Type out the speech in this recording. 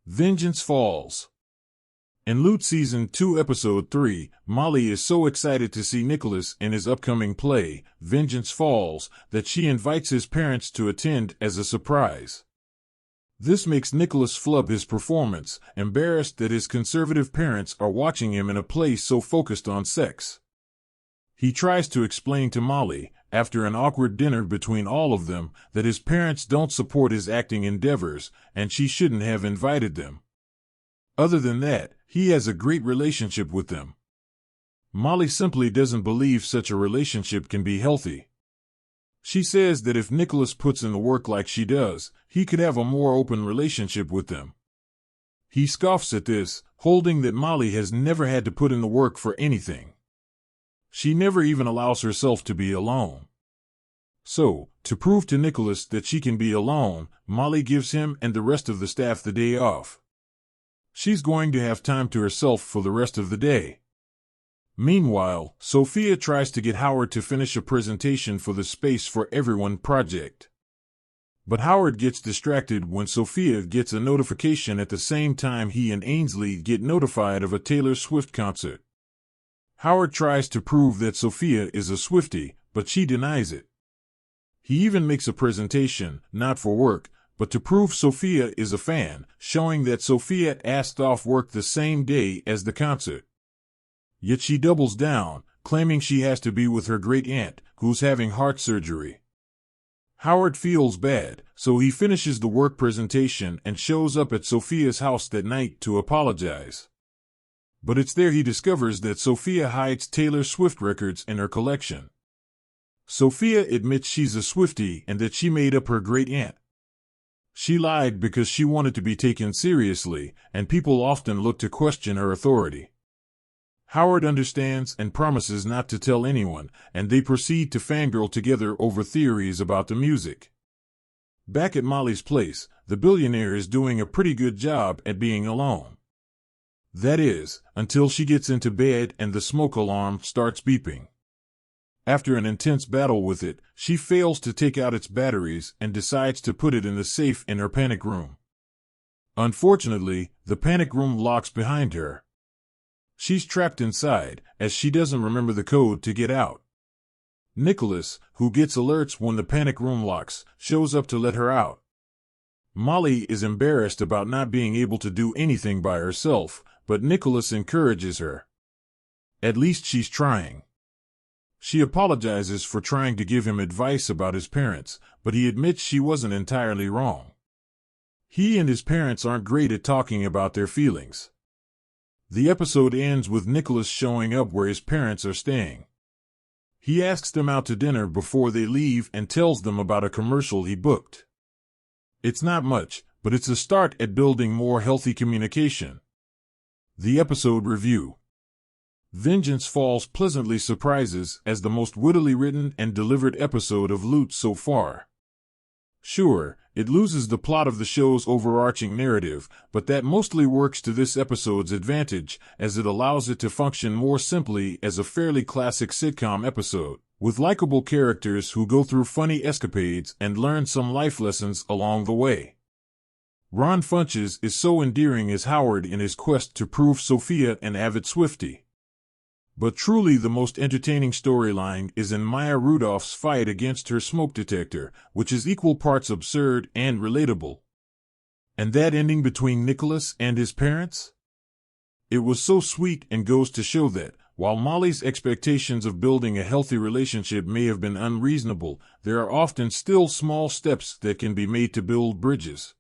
Vengeance Falls. In Loot Season 2 Episode 3, Molly is so excited to see Nicholas in his upcoming play, Vengeance Falls, that she invites his parents to attend as a surprise. This makes Nicholas flub his performance, embarrassed that his conservative parents are watching him in a play so focused on sex. He tries to explain to Molly, after an awkward dinner between all of them, that his parents don't support his acting endeavors, and she shouldn't have invited them. Other than that, he has a great relationship with them. Molly simply doesn't believe such a relationship can be healthy. She says that if Nicholas puts in the work like she does, he could have a more open relationship with them. He scoffs at this, holding that Molly has never had to put in the work for anything. She never even allows herself to be alone. So, to prove to Nicholas that she can be alone, Molly gives him and the rest of the staff the day off. She's going to have time to herself for the rest of the day. Meanwhile, Sophia tries to get Howard to finish a presentation for the Space for Everyone project. But Howard gets distracted when Sophia gets a notification at the same time he and Ainsley get notified of a Taylor Swift concert. Howard tries to prove that Sophia is a Swiftie, but she denies it. He even makes a presentation, not for work, but to prove Sophia is a fan, showing that Sophia asked off work the same day as the concert. Yet she doubles down, claiming she has to be with her great-aunt, who's having heart surgery. Howard feels bad, so he finishes the work presentation and shows up at Sophia's house that night to apologize. But it's there he discovers that Sophia hides Taylor Swift records in her collection. Sophia admits she's a Swiftie and that she made up her great-aunt. She lied because she wanted to be taken seriously, and people often look to question her authority. Howard understands and promises not to tell anyone, and they proceed to fangirl together over theories about the music. Back at Molly's place, the billionaire is doing a pretty good job at being alone. That is, until she gets into bed and the smoke alarm starts beeping. After an intense battle with it, she fails to take out its batteries and decides to put it in the safe in her panic room. Unfortunately, the panic room locks behind her. She's trapped inside, as she doesn't remember the code to get out. Nicholas, who gets alerts when the panic room locks, shows up to let her out. Molly is embarrassed about not being able to do anything by herself, but Nicholas encourages her. At least she's trying. She apologizes for trying to give him advice about his parents, but he admits she wasn't entirely wrong. He and his parents aren't great at talking about their feelings. The episode ends with Nicholas showing up where his parents are staying. He asks them out to dinner before they leave and tells them about a commercial he booked. It's not much, but it's a start at building more healthy communication. The episode review. Vengeance Falls pleasantly surprises as the most wittily written and delivered episode of Loot so far. Sure, it loses the plot of the show's overarching narrative, but that mostly works to this episode's advantage, as it allows it to function more simply as a fairly classic sitcom episode, with likable characters who go through funny escapades and learn some life lessons along the way. Ron Funches is so endearing as Howard in his quest to prove Sophia an avid Swiftie. But truly the most entertaining storyline is in Maya Rudolph's fight against her smoke detector, which is equal parts absurd and relatable. And that ending between Nicholas and his parents? It was so sweet and goes to show that, while Molly's expectations of building a healthy relationship may have been unreasonable, there are often still small steps that can be made to build bridges.